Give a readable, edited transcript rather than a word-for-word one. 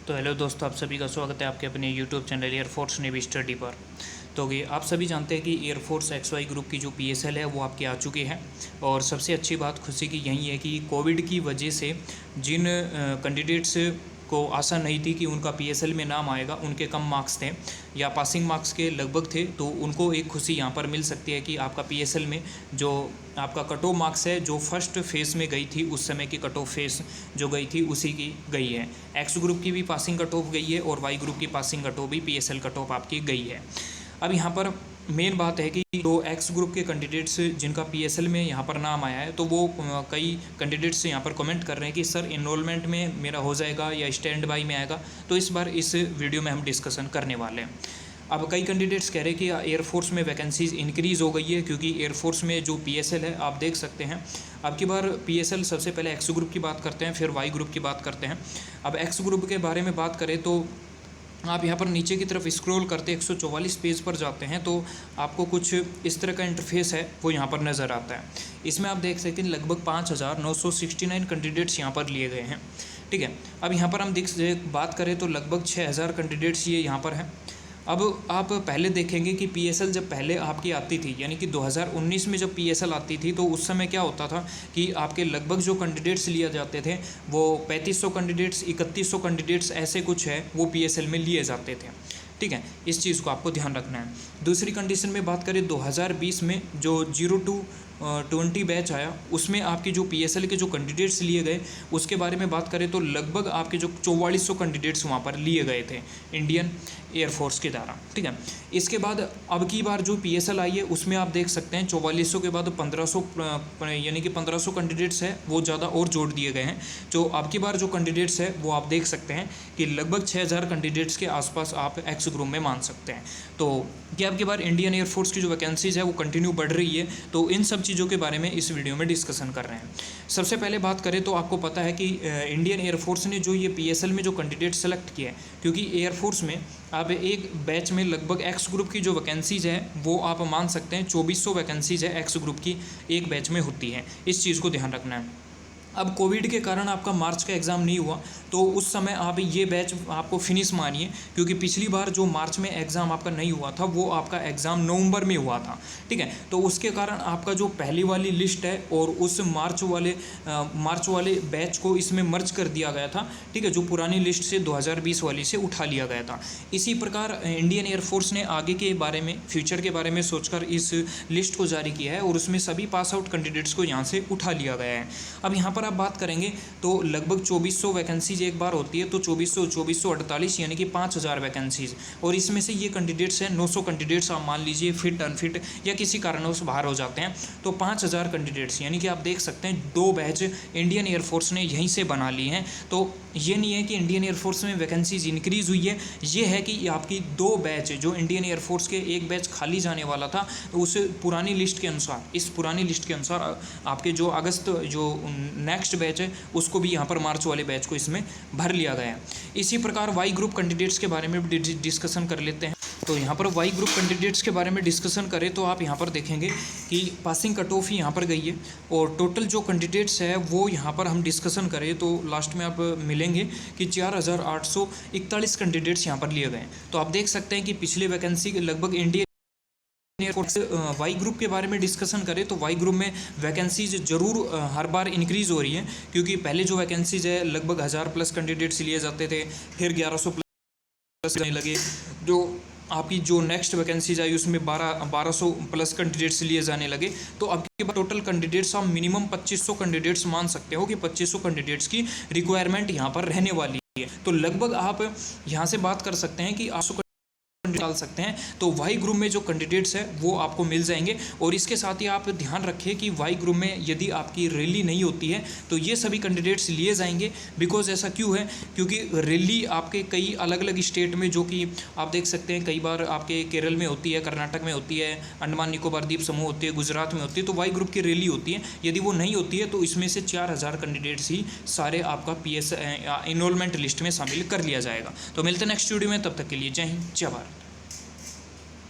तो हेलो दोस्तों, आप सभी का स्वागत है आपके अपने YouTube channel air force navy study पर। तो ये आप सभी जानते हैं कि एयरफोर्स XY ग्रुप की जो PSL है वो आपकी आ चुकी है। और सबसे अच्छी बात खुशी की यही है कि कोविड की वजह से जिन कैंडिडेट्स को आशा नहीं थी कि उनका PSL में नाम आएगा, उनके कम मार्क्स थे या पासिंग मार्क्स के लगभग थे, तो उनको एक खुशी यहाँ पर मिल सकती है कि आपका PSL में जो आपका कट ऑफ मार्क्स है, जो फर्स्ट फेज़ में गई थी उस समय की कट ऑफ फेज़ जो गई थी उसी की गई है। X ग्रुप की भी पासिंग कट ऑफ गई है और Y ग्रुप की पासिंग कट ऑफ भी PSL कट ऑफ आपकी गई है। अब यहाँ पर मेन बात है कि जो X ग्रुप के कैंडिडेट्स जिनका PSL में यहाँ पर नाम आया है, तो वो कई कैंडिडेट्स यहाँ पर कमेंट कर रहे हैं कि सर इनरोलमेंट में मेरा हो जाएगा या स्टैंड बाई में आएगा। तो इस बार इस वीडियो में हम डिस्कशन करने वाले हैं। अब कई कैंडिडेट्स कह रहे हैं कि एयरफोर्स में वैकेंसीज इंक्रीज़ हो गई है, क्योंकि एयरफोर्स में जो PSL है आप देख सकते हैं। अब की बार PSL सबसे पहले X ग्रुप की बात करते हैं, फिर Y ग्रुप की बात करते हैं। अब X ग्रुप के बारे में बात करें तो आप यहाँ पर नीचे की तरफ स्क्रॉल करते 144 पेज पर जाते हैं तो आपको कुछ इस तरह का इंटरफेस है वो यहाँ पर नज़र आता है। इसमें आप देख सकते हैं लगभग 5,969 कैंडिडेट्स यहाँ पर लिए गए हैं। ठीक है, अब यहाँ पर हम बात करें तो लगभग 6,000 कैंडिडेट्स ये यहाँ पर हैं। अब आप पहले देखेंगे कि PSL जब पहले आपकी आती थी, यानी कि 2019 में जब PSL आती थी, तो उस समय क्या होता था कि आपके लगभग जो कैंडिडेट्स लिए जाते थे वो 3500 कैंडिडेट्स, 3100 कैंडिडेट्स ऐसे कुछ है वो PSL में लिए जाते थे। ठीक है, इस चीज़ को आपको ध्यान रखना है। दूसरी कंडीशन में बात करें 2020 में जो 0 to 20 बैच आया, उसमें आपके जो PSL के जो कैंडिडेट्स लिए गए उसके बारे में बात करें तो लगभग आपके जो 4400 कैंडिडेट्स वहाँ पर लिए गए थे इंडियन एयरफोर्स के द्वारा। ठीक है, इसके बाद अब की बार जो PSL आई है उसमें आप देख सकते हैं 4400 के बाद 1500 यानी कि 1500 कैंडिडेट्स है वो ज़्यादा और जोड़ दिए गए हैं। जो अब की बार जो कैंडिडेट्स है वो आप देख सकते हैं कि लगभग 6000 कैंडिडेट्स के आसपास आप X ग्रुप में मान सकते हैं। तो क्या अब की बार इंडियन एयरफोर्स की जो वैकेंसीज है वो कंटिन्यू बढ़ रही है, तो इन सब चीज़ों के बारे में इस वीडियो में डिस्कशन कर रहे हैं। सबसे पहले बात करें तो आपको पता है कि इंडियन एयरफोर्स ने जो ये PSL में जो कैंडिडेट सेलेक्ट किए हैं, क्योंकि एयरफोर्स में आप एक बैच में लगभग X ग्रुप की जो वैकेंसीज है वो आप मान सकते हैं 2400 वैकेंसीज है X ग्रुप की एक बैच में होती है। इस चीज़ को ध्यान रखना है। अब कोविड के कारण आपका मार्च का एग्ज़ाम नहीं हुआ, तो उस समय आप ये बैच आपको फिनिश मानिए, क्योंकि पिछली बार जो मार्च में एग्ज़ाम आपका नहीं हुआ था वो आपका एग्ज़ाम नवंबर में हुआ था। ठीक है, तो उसके कारण आपका जो पहली वाली लिस्ट है और उस मार्च वाले बैच को इसमें मर्ज कर दिया गया था। ठीक है, जो पुरानी लिस्ट से 2020 वाली से उठा लिया गया था। इसी प्रकार इंडियन एयरफोर्स ने आगे के बारे में, फ्यूचर के बारे में सोचकर इस लिस्ट को जारी किया है और उसमें सभी पास आउट कैंडिडेट्स को यहाँ से उठा लिया गया है। अब यहाँ पर आप बात करेंगे तो लगभग 2400 वैकेंसीज एक बार होती है, तो 2448 यानी कि 5000 वैकेंसीज, और इसमें से ये कैंडिडेट्स हैं 900 कैंडिडेट्स आप मान लीजिए फिट अनफिट या किसी कारणवश बाहर हो जाते हैं, तो 5000 कैंडिडेट्स यानी कि आप देख सकते हैं 2 बैच इंडियन एयरफोर्स ने यहीं से बना ली हैं। तो ये नहीं है कि इंडियन एयरफोर्स में वैकेंसीज इंक्रीज़ हुई है, ये है कि आपकी 2 बैच जो इंडियन एयरफोर्स के एक बैच खाली जाने वाला था उस पुरानी लिस्ट के अनुसार, इस पुरानी लिस्ट के अनुसार आपके जो अगस्त जो नेक्स्ट बैच है उसको भी यहाँ पर मार्च वाले बैच को इसमें भर लिया गया है। इसी प्रकार Y ग्रुप कैंडिडेट्स के बारे में भी डिस्कशन कर लेते हैं। तो यहाँ पर Y ग्रुप कैंडिडेट्स के बारे में डिस्कशन करें तो आप यहाँ पर देखेंगे कि पासिंग कट ऑफ ही यहाँ पर गई है और टोटल जो कैंडिडेट्स है वो यहाँ पर हम डिस्कशन करें तो लास्ट में आप मिलेंगे कि 4841 कैंडिडेट्स यहाँ पर लिए गए हैं। तो आप देख सकते हैं कि पिछले वैकेंसी के लगभग इंडियन Y ग्रुप के बारे में डिस्कशन करें तो Y ग्रुप में वैकेंसीज जरूर हर बार इंक्रीज़ हो रही हैं, क्योंकि पहले जो वैकेंसीज है लगभग 1000+ कैंडिडेट्स लिए जाते थे, फिर 1100+ जाने लगे। जो आपकी जो नेक्स्ट वैकेंसीज आई उसमें 1200+ कैंडिडेट्स लिए जाने लगे। तो अब के बाद टोटल कैंडिडेट्स आप मिनिमम 2500 कैंडिडेट्स मान सकते हो कि 2500 कैंडिडेट्स की रिक्वायरमेंट यहाँ पर रहने वाली है। तो लगभग आप यहाँ से बात कर सकते हैं कि 800 डाल सकते हैं। तो Y ग्रुप में जो कैंडिडेट्स है वो आपको मिल जाएंगे। और इसके साथ ही आप ध्यान रखें कि Y ग्रुप में यदि आपकी रैली नहीं होती है तो ये सभी कैंडिडेट्स लिए जाएंगे। बिकॉज ऐसा क्यों है, क्योंकि रैली आपके कई अलग अलग स्टेट में, जो कि आप देख सकते हैं कई बार आपके केरल में होती है, कर्नाटक में होती है, अंडमान निकोबार द्वीप समूह होती है, गुजरात में होती है, तो Y ग्रुप की रैली होती है। यदि वो नहीं होती है तो इसमें से 4000 कैंडिडेट्स ही सारे आपका इनरोलमेंट लिस्ट में शामिल कर लिया जाएगा। तो मिलते हैं नेक्स्ट वीडियो में, तब तक के लिए जय हिंद जय भारत।